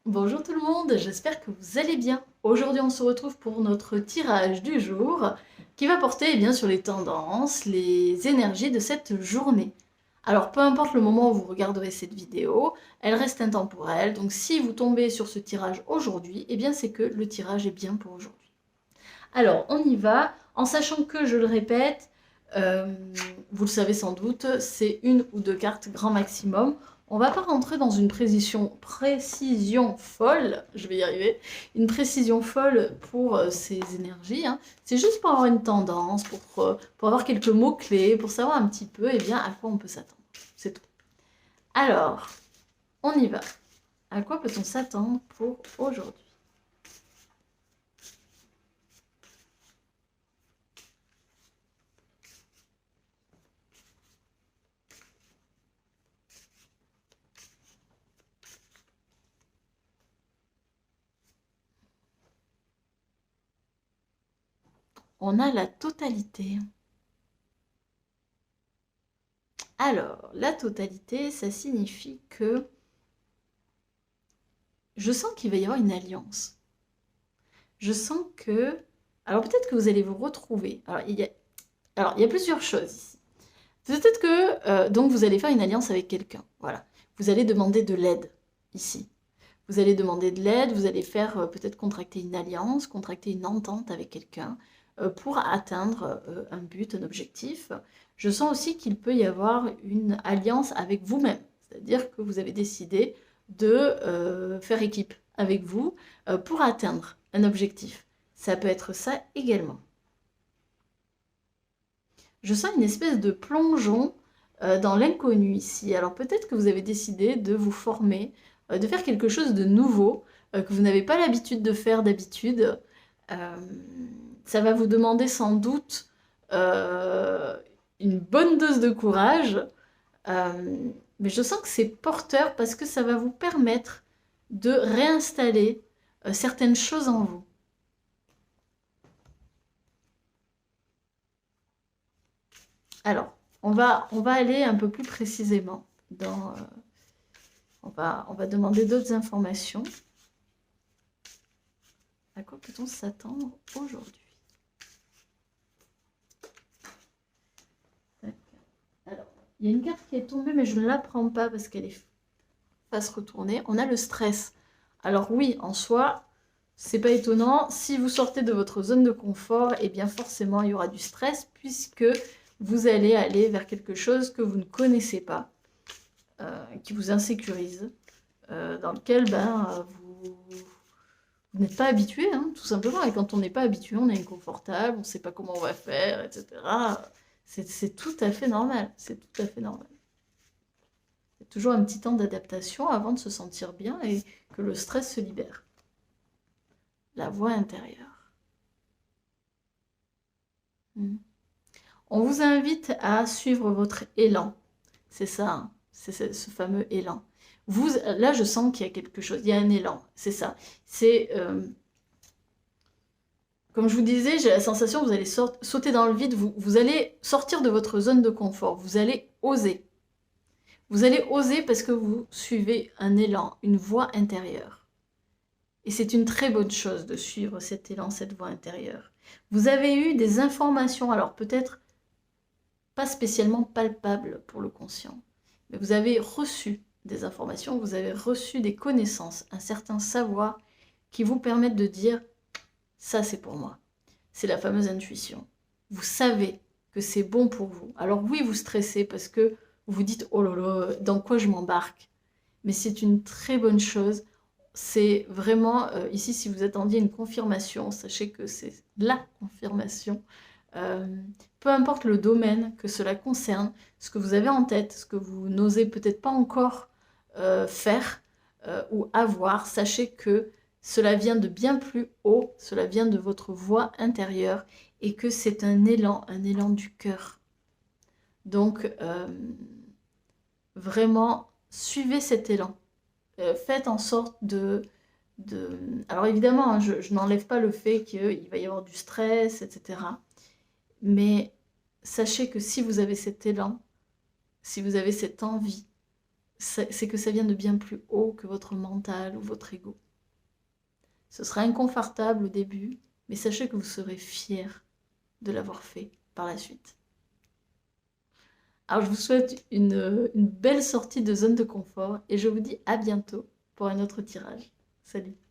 Bonjour tout le monde, j'espère que vous allez bien. Aujourd'hui on se retrouve pour notre tirage du jour qui va porter sur les tendances, les énergies de cette journée. Alors peu importe le moment où vous regarderez cette vidéo, elle reste intemporelle, donc si vous tombez sur ce tirage aujourd'hui, c'est que le tirage est bien pour aujourd'hui. Alors on y va, en sachant que, je le répète, euh, vous le savez sans doute, c'est une ou deux cartes grand maximum. On va pas rentrer dans une précision folle, je vais y arriver, une précision folle pour ces énergies, hein. C'est juste pour avoir une tendance, pour avoir quelques mots-clés, pour savoir un petit peu à quoi on peut s'attendre. C'est tout. Alors, on y va. À quoi peut-on s'attendre pour aujourd'hui? On a la totalité. Alors, la totalité, ça signifie que je sens qu'il va y avoir une alliance. Je sens que... Alors peut-être que vous allez vous retrouver. Alors, il y a plusieurs choses ici. Peut-être que donc vous allez faire une alliance avec quelqu'un. Voilà. Vous allez demander de l'aide ici. Vous allez demander de l'aide, vous allez faire peut-être contracter une alliance, contracter une entente avec quelqu'un pour atteindre un but, un objectif. Je sens aussi qu'il peut y avoir une alliance avec vous-même, c'est-à-dire que vous avez décidé de faire équipe avec vous pour atteindre un objectif. Ça peut être ça également. Je sens une espèce de plongeon dans l'inconnu ici. Alors peut-être que vous avez décidé de vous former, de faire quelque chose de nouveau que vous n'avez pas l'habitude de faire d'habitude. Euh, Ça va vous demander sans doute euh, une bonne dose de courage, mais je sens que c'est porteur parce que ça va vous permettre de réinstaller certaines choses en vous. Alors, on va aller un peu plus précisément dans... on va demander d'autres informations. À quoi peut-on s'attendre aujourd'hui? Alors, il y a une carte qui est tombée, mais je ne la prends pas parce qu'elle est face retournée. On a le stress. Alors oui, en soi, c'est pas étonnant. Si vous sortez de votre zone de confort, forcément, il y aura du stress puisque vous allez aller vers quelque chose que vous ne connaissez pas, qui vous insécurise, dans lequel vous n'êtes pas habitué, hein, tout simplement. Et quand on n'est pas habitué, on est inconfortable, on ne sait pas comment on va faire, etc. C'est tout à fait normal. C'est tout à fait normal. Il y a toujours un petit temps d'adaptation avant de se sentir bien et que le stress se libère. La voix intérieure. Hmm. On vous invite à suivre votre élan. C'est ça, hein, c'est ce fameux élan. Là, je sens qu'il y a quelque chose, il y a un élan, c'est ça. C'est, comme je vous disais, j'ai la sensation que vous allez sauter dans le vide, vous allez sortir de votre zone de confort, vous allez oser. Vous allez oser parce que vous suivez un élan, une voix intérieure. Et c'est une très bonne chose de suivre cet élan, cette voix intérieure. Vous avez eu des informations, alors peut-être pas spécialement palpables pour le conscient, mais vous avez reçu des informations, vous avez reçu des connaissances, un certain savoir qui vous permettent de dire « ça c'est pour moi ». C'est la fameuse intuition. Vous savez que c'est bon pour vous. Alors oui, vous stressez parce que vous vous dites « oh là là, dans quoi je m'embarque ?» Mais c'est une très bonne chose. C'est vraiment, ici, si vous attendiez une confirmation, sachez que c'est la confirmation. Euh, Peu importe le domaine que cela concerne, ce que vous avez en tête, ce que vous n'osez peut-être pas encore faire ou avoir, sachez que cela vient de bien plus haut, cela vient de votre voix intérieure et que c'est un élan du cœur. Donc, vraiment, suivez cet élan. Faites en sorte de... Alors évidemment, hein, je n'enlève pas le fait qu'il va y avoir du stress, etc. Mais sachez que si vous avez cet élan, si vous avez cette envie, c'est que ça vient de bien plus haut que votre mental ou votre ego. Ce sera inconfortable au début, mais sachez que vous serez fier de l'avoir fait par la suite. Alors je vous souhaite une belle sortie de zone de confort et je vous dis à bientôt pour un autre tirage. Salut!